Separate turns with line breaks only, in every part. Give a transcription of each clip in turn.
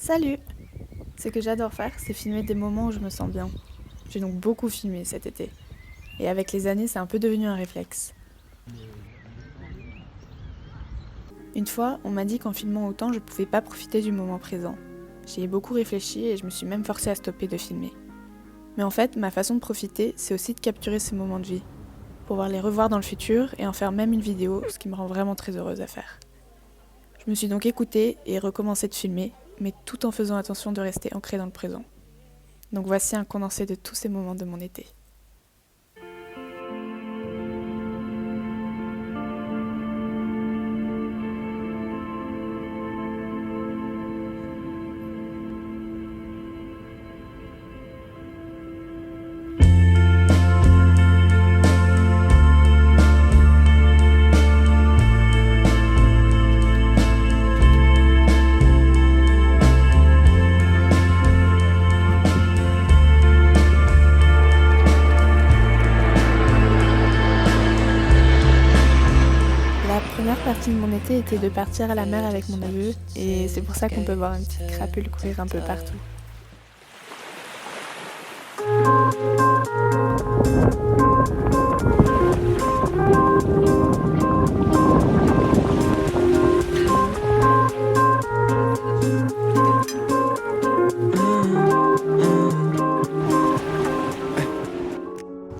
Salut! Ce que j'adore faire, c'est filmer des moments où je me sens bien. J'ai donc beaucoup filmé cet été. Et avec les années, c'est un peu devenu un réflexe. Une fois, on m'a dit qu'en filmant autant, je pouvais pas profiter du moment présent. J'y ai beaucoup réfléchi et je me suis même forcée à stopper de filmer. Mais en fait, ma façon de profiter, c'est aussi de capturer ces moments de vie, pour pouvoir les revoir dans le futur et en faire même une vidéo, ce qui me rend vraiment très heureuse à faire. Je me suis donc écoutée et recommencé de filmer, mais tout en faisant attention de rester ancrée dans le présent. Donc voici un condensé de tous ces moments de mon été. La première partie de mon été était de partir à la mer avec mon neveu, et c'est pour ça qu'on peut voir une petite crapule courir un peu partout.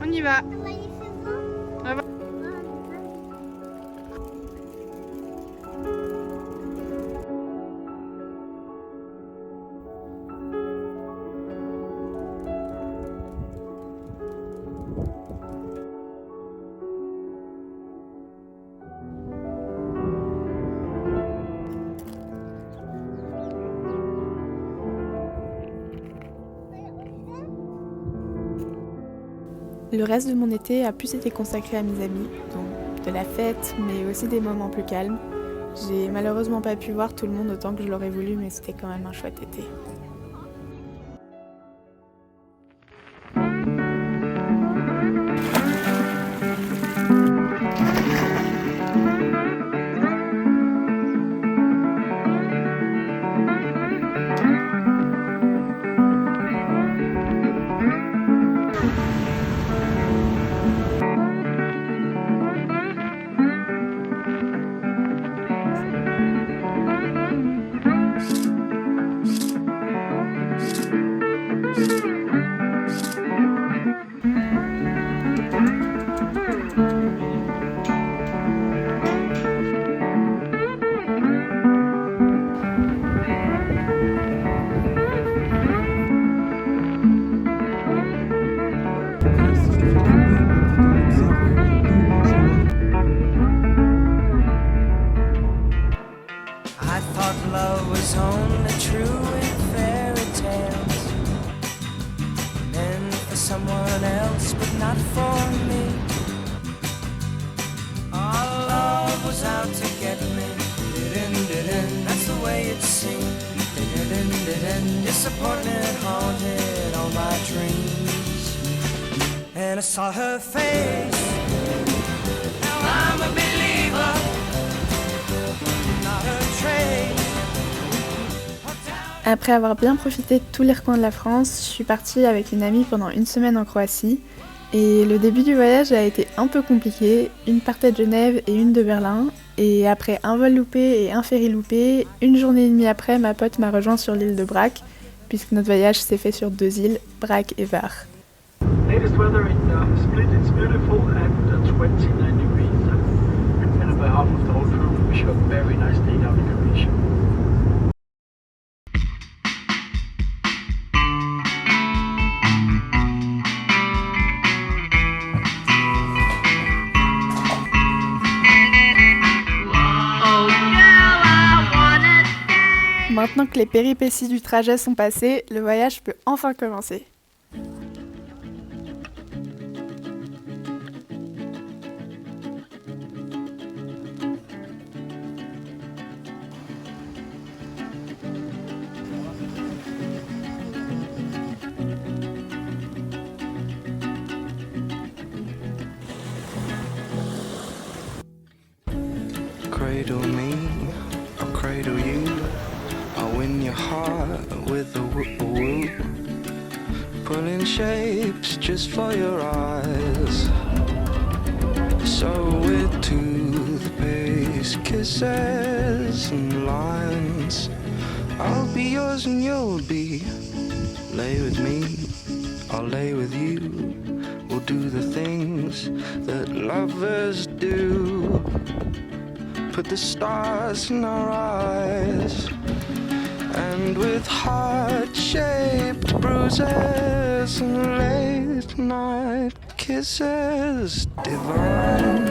On y va.
Le reste de mon été a plus été consacré à mes amis, donc de la fête, mais aussi des moments plus calmes. J'ai malheureusement pas pu voir tout le monde autant que je l'aurais voulu, mais c'était quand même un chouette été.
I thought love was only true in fairy tales, meant for someone else but not for me. Our love was out to get me, that's the way it seemed. Disappointment haunted all my dreams, and I saw her face. Now I'm a believer.
Après avoir bien profité de tous les recoins de la France, je suis partie avec une amie pendant une semaine en Croatie. Et le début du voyage a été un peu compliqué, une partait de Genève et une de Berlin. Et après un vol loupé et un ferry loupé, une journée et demie après, ma pote m'a rejoint sur l'île de Brac, puisque notre voyage s'est fait sur 2 îles, Brac et Var.
Latest weather in Split, it's beautiful and 29 degrees. And on behalf of the whole crew, we wish you a very nice day down in Croatia.
Maintenant que les péripéties du trajet sont passées, le voyage peut enfin commencer.
Cradle me, I'll cradle you. I'll win your heart with a whoop, pulling shapes just for your eyes. So we're to the pace, kisses and lines. I'll be yours and you'll be. Lay with me, I'll lay with you. We'll do the things that lovers do. Put the stars in our eyes. And with heart-shaped bruises and late night kisses divine.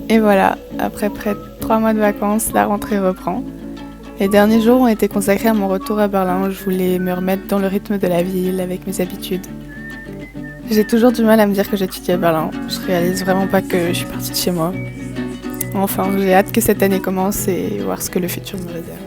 Et voilà, après près de 3 mois de vacances, la rentrée reprend. Les derniers jours ont été consacrés à mon retour à Berlin où je voulais me remettre dans le rythme de la ville avec mes habitudes. J'ai toujours du mal à me dire que j'étudie à Berlin. Je réalise vraiment pas que je suis partie de chez moi. Enfin, j'ai hâte que cette année commence et voir ce que le futur me réserve.